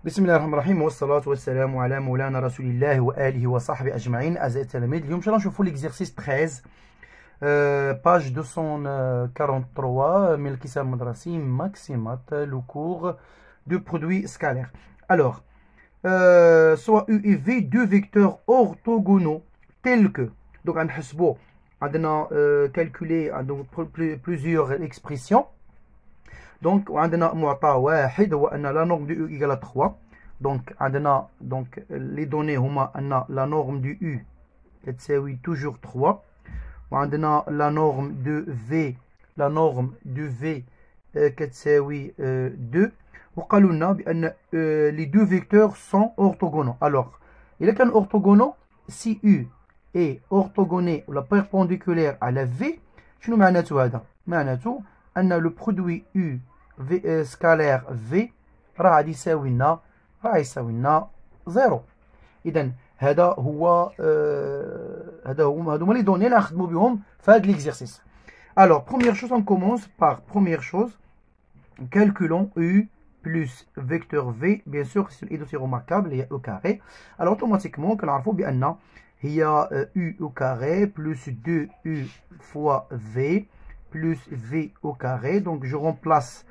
بسم الله الرحمن الرحيم والصلاة والسلام على مولانا رسول الله وآله وصحبه أجمعين. أعزائي التلاميذ، اليوم إن شاء الله نشوفوا l'exercice 13 page 243 من الكتاب المدرسي ماكسيمات لو كور de produits scalaires. Alors, soit U et V, deux vecteurs orthogonaux tels que, donc on a calculé plusieurs expressions. Donc عندنا معطى واحد هو أن la norme du U égale 3. donc عندنا les données هما أن la norme du U تساوي toujours 3. وعندنا la norme de V كتساوي 2. وقالوا لنا بأن les deux vecteurs sont orthogonaux. alors إذا كان orthogonaux, si U est orthogoné ou la perpendiculaire à la V, شنو معناته هذا؟ معناته أن le produit U scalaire V راه غادي يساوي لنا 0. إذا هادو هما لي دوني اللي غنخدمو بهم في هاد l'exercice. Alors, première chose, on commence par première chose, calculons U plus vecteur V. Bien sûr, c'est une idée remarquable, il y a U carré. Alors, automatiquement, كنعرفو بأن هي U au carré plus 2U fois V plus V au carré. Donc je remplace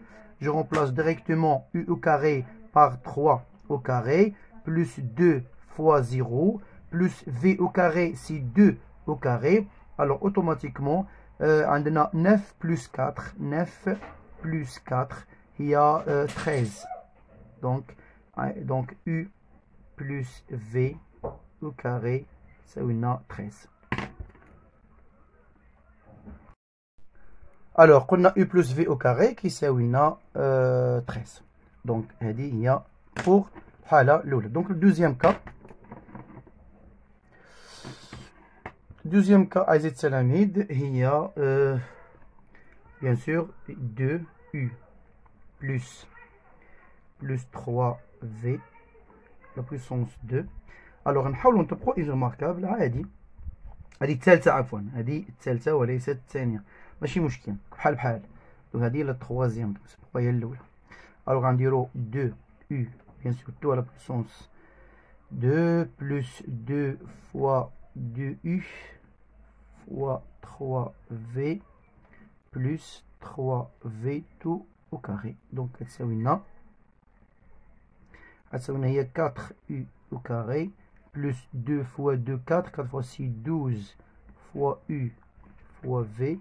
directement U au carré par 3 au carré plus 2 fois 0 plus V au carré, c'est 2 au carré. Alors automatiquement on a 9 plus 4 il y a 13. donc U plus V au carré ça on a 13. Alors, on a U plus V au carré qui يساوي لنا 13. Donc, هذه هي pour الحالة الأولى. Donc, le deuxième cas أعزائي التلاميذ هي bien sûr 2U plus 3V la puissance 2. alors نحاولوا نطبقوا إجابة remarquable عادي. هذه الثالثة عفوا، هذه الثالثة وليست الثانية، ماشي مشكل، بحال دونك هذه هي لا تخوازيام، دونك هي الأولى. ألوغ غنديرو 2U بيان سور 2 على بويسونس 2 بلس 2 فوا 2U فوا 3V بلس 3V tout au carré. دونك غتساوي لنا هي 4U au carré plus 2 fois 2, 4, 4 fois 6, 12 fois U fois V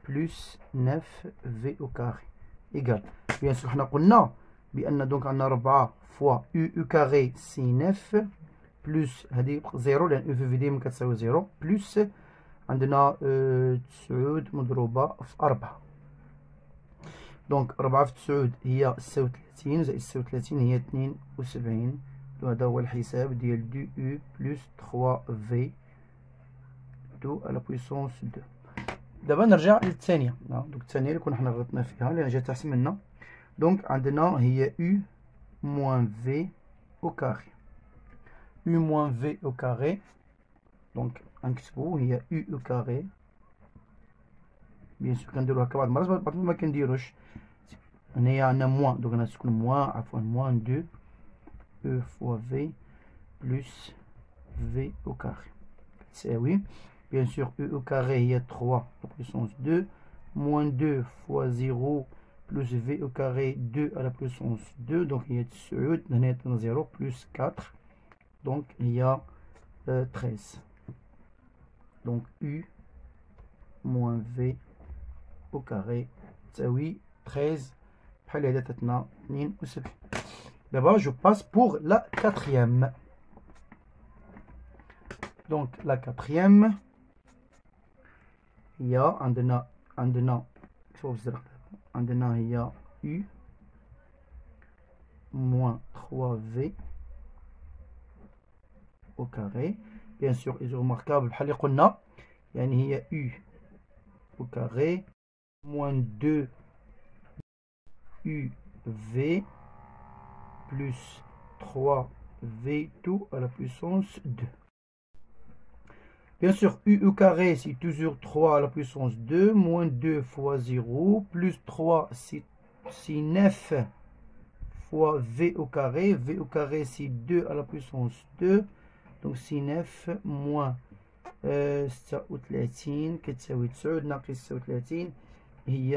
plus 9V au carré égal. Bien sûr, on a قلنا بأن donc on a 4 fois U carré c'est 9 plus هذه 0 لأن U في V ديما كتساوي 0 plus عندنا 9 مضروبة في 4. donc 4 في 9 هي 36 زائد 36 هي 72. هذا هو الحساب ديال 2U plus 3V 2 à la puissance 2. دابا نرجع للثانية. دونك الثانية اللي كنا حنا غلطنا فيها لأن جات أحسن منا. دونك عندنا هي U moins V au carré. U moins V au carré. دونك غنكتبو هي U au carré. بيان سور كنديرو هكا بعض المرات بعض ما كنديروش. هنايا عندنا موان، دونك غتكون موان عفوا موان 2 E fois V plus V au carré. C'est oui. Bien sûr, U au carré, il y a 3 à la puissance 2. Moins 2 fois 0 plus V au carré 2 à la puissance 2. Donc, il y a 0 plus 4. Donc, il y a 13. Donc, U moins V au carré. C'est oui. 13. D'abord, je passe pour la quatrième. Donc, la quatrième, il y a عندنا il y a U moins 3V au carré. Bien sûr, il est remarquable بحال اللي قلنا يعني هي U au carré moins 2 UV plus 3V tout à la puissance 2. Bien sûr, U au carré, c'est toujours 3 à la puissance 2, moins 2 fois 0, plus 3, c'est 9 fois v au carré. V au carré, c'est 2 à la puissance 2. Donc c'est 9 moins 36 كتساوي 9 ناقص 39 هي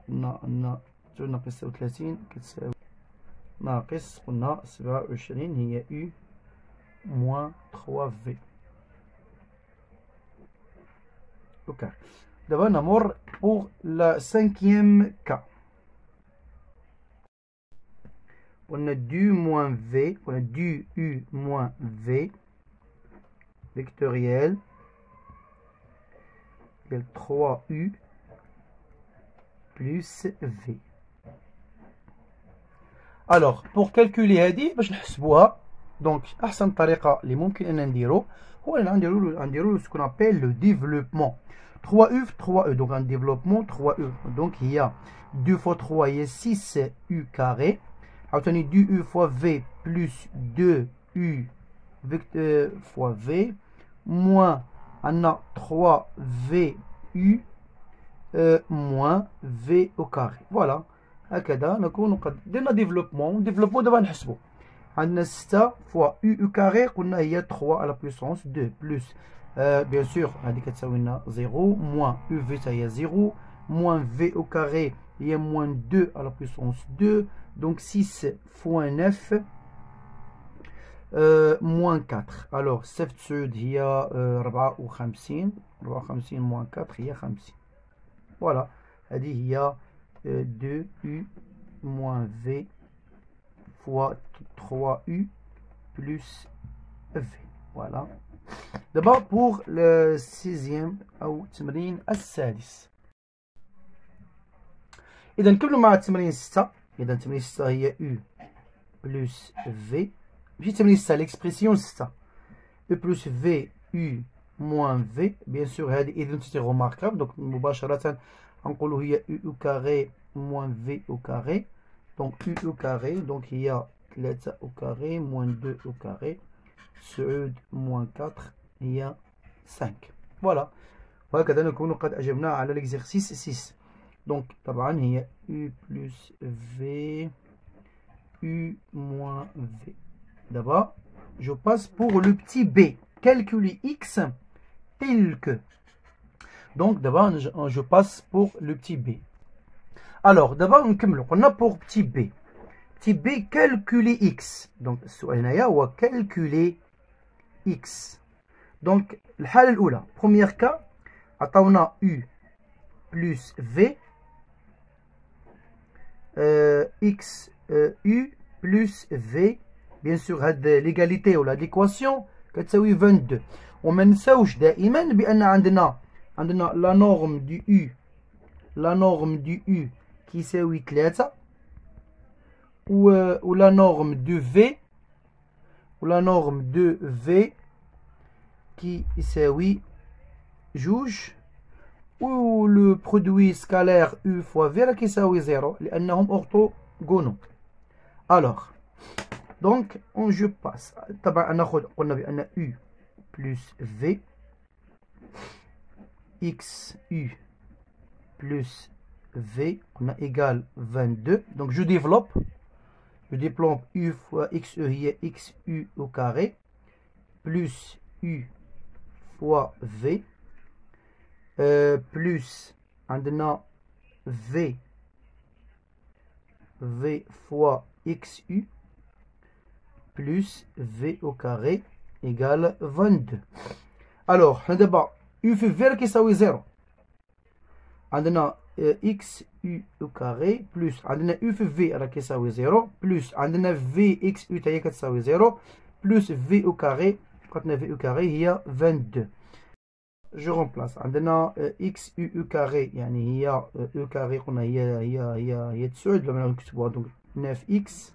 قلنا 9 ناقص 39 كتساوي ناقص قلنا 27 هي U moins 3V. Ok. D'abord, on pour le cinquième cas. On a du moins V, on a du U moins V, vectoriel, égale 3U plus V. Alors, pour calculer هذه باش نحسبوها donc أحسن طريقة اللي ممكن أن نديرو هو نديرو ce qu'on appelle le développement. 3U, 3E, donc un développement 3E. Donc il y a 2 fois 3, il y a 6U carré. Obtenir 2U fois V plus 2U fois V moins on a 3VU moins V au carré. Voilà. هكذا نكون قد درنا ديفلوبمون دابا نحسبو. عندنا 6 fois U carré قلنا هي 3 à la puissance 2 plus bien sûr هذه كتساوي لنا 0 moins UV ça هي 0 moins V au carré هي moins 2 à la puissance 2 donc 6 fois 9 moins 4. alors 7 هي 54 moins 4 هي 50. voilà هذه هي 2U moins V fois 3U plus V. Voilà. D'abord pour le sixième أو التمرين السادس. إذا نكملوا مع التمرين 6. إذا التمرين 6 هي U plus V. ماشي التمرين 6 l'expression 6. U plus V U moins V. Bien sûr هذه إذا c'est remarquable. Donc مباشرة نقولوا هي U au carré moins V au carré. Donc U au carré, donc il y a 3 au carré, moins 2 au carré, سعود moins 4, il y a 5. Voilà. وهكذا نكون قد أجبنا على l'exercice 6. Donc طبعا هي U plus V, U moins V. D'abord, je passe pour le petit B. Calculer X tel que. Donc d'abord, je passe pour le petit B. Alors, d'abord, on a pour petit b. Petit b, calculer x. Donc, السؤال هو calculer x. Donc, الحالة الأولى. Premier cas, عطاونا U plus V. X U plus V. Bien sûr, هاد l'égalité ou l'équation كتساوي 22. وما نساوش دائما بأن عندنا la norme du U. La norme du U qui يساوي 3 ou la norme de V ou la norme de V qui يساوي جوج ou le produit scalaire U fois V qui يساوي 0 لأنهم orthogonaux. Alors donc je passe طبعا ناخذ قلنا بأن U plus V X U plus V, on a égal 22. Donc je développe U fois XE, il y a XU au carré, plus U fois V, plus V fois XU, plus V au carré, égale 22. Alors, d'abord, U fait V qui est 0. عندنا x u au carré plus عندنا u في v راه كيساوي 0 plus عندنا v x u حتى هي كتساوي 0 plus v au carré بقاتنا v au carré هي 22. جو رومبلاس عندنا x u au carré يعني هي u carré قلنا هي 9 بلا نكتبوها دونك 9x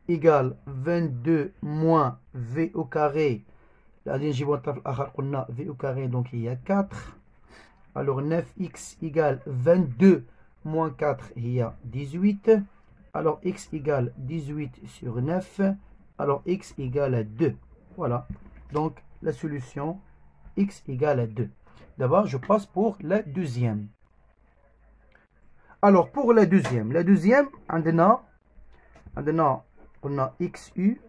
égale 22 moins v au carré غادي نجيبو الطرف الآخر قلنا v au carré donc هي 4. Alors 9x égale 22 moins 4, il y a 18. Alors x égale 18 sur 9. Alors x égale à 2. Voilà. Donc la solution x égale à 2. D'abord, je passe pour la deuxième. Alors pour la deuxième, on a XU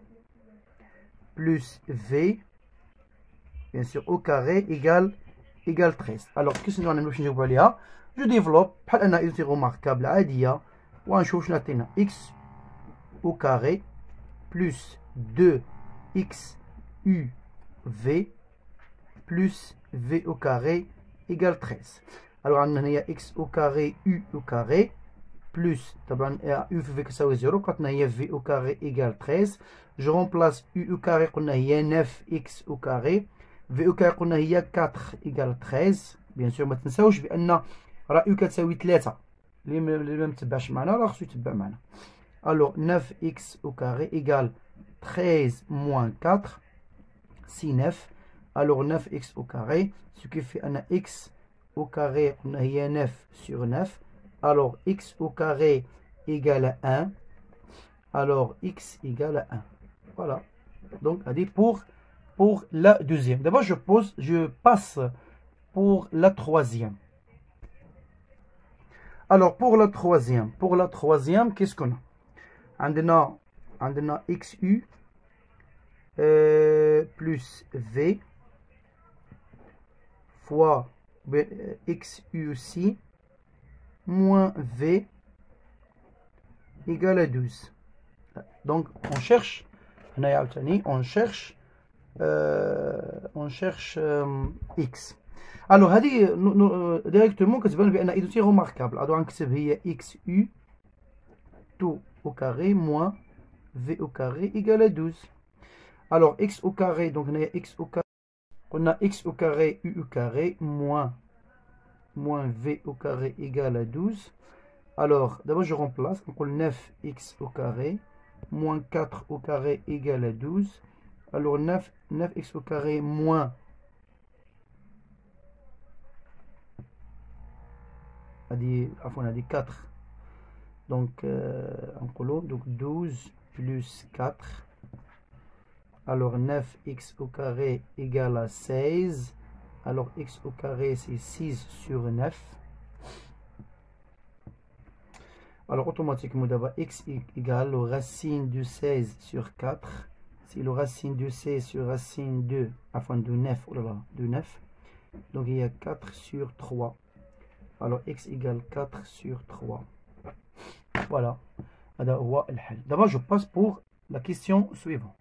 plus V, bien sûr, au carré égale 13. Alors, qu'est-ce que nous allons je développe, بحال أنها unité remarquable عادية ونشوف شنو عطينا x au carré plus 2XUV plus V au carré égale 13. Alors, on a x au carré U au carré plus, طبعا U في V كتساوي 0 قلنا هي V au carré égale 13. Je remplace U au carré قلنا هي 9x au carré. V au carré قلنا هي 4 égale 13. bien sûr ما تنساوش بأن راه U كتساوي 3 اللي ما متبعش معنا راه خصو يتبع معنا. Alors 9x au carré égale 13 moins 4 si 9. Alors 9x au carré, ce qui fait un x au carré, on a 9 sur 9. Alors x au carré égale à 1. Alors x égale à 1. Voilà. Donc, pour la deuxième. D'abord, je passe pour la troisième. Alors, pour la troisième, qu'est-ce qu'on a? عندنا XU plus V fois XU aussi moins V égale à 12. Donc on cherche X. Alors هذه directement كتبان بأن إيدوتي remarquable. alors نكتب هي XU tout au carré moins V au carré égale à 12. Alors x au carré, donc on a x au carré, on a x au carré u au carré moins v au carré égale à 12. Alors d'abord je remplace, donc on a 9x au carré moins 4 au carré égale à 12. Alors 9x au carré moins on a dit 4. Donc en colonne, donc 12 plus 4. Alors 9x au carré égale à 16. Alors x au carré c'est 6 sur 9. Alors automatiquement d'abord x égale le racine de 16 sur 4. C'est le racine de 16 sur racine de, enfin de 9. Oh là là, de 9. Donc il y a 4 sur 3. Alors x égale 4 sur 3. Voilà. D'abord je passe pour la question suivante.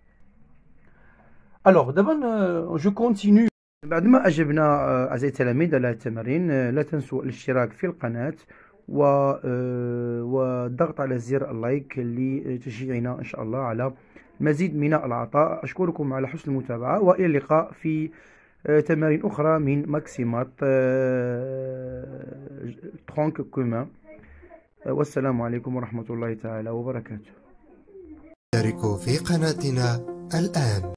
Alors d'abord je continue. بعد ما أجبنا أعزائي التلاميذ على التمارين لا تنسوا الاشتراك في القناة والضغط على زر اللايك لتشجيعنا إن شاء الله على المزيد من العطاء. أشكركم على حسن المتابعة وإلى اللقاء في تمارين أخرى من ماكسيمات ترونك كومان. والسلام عليكم ورحمة الله تعالى وبركاته. اشتركوا في قناتنا الآن.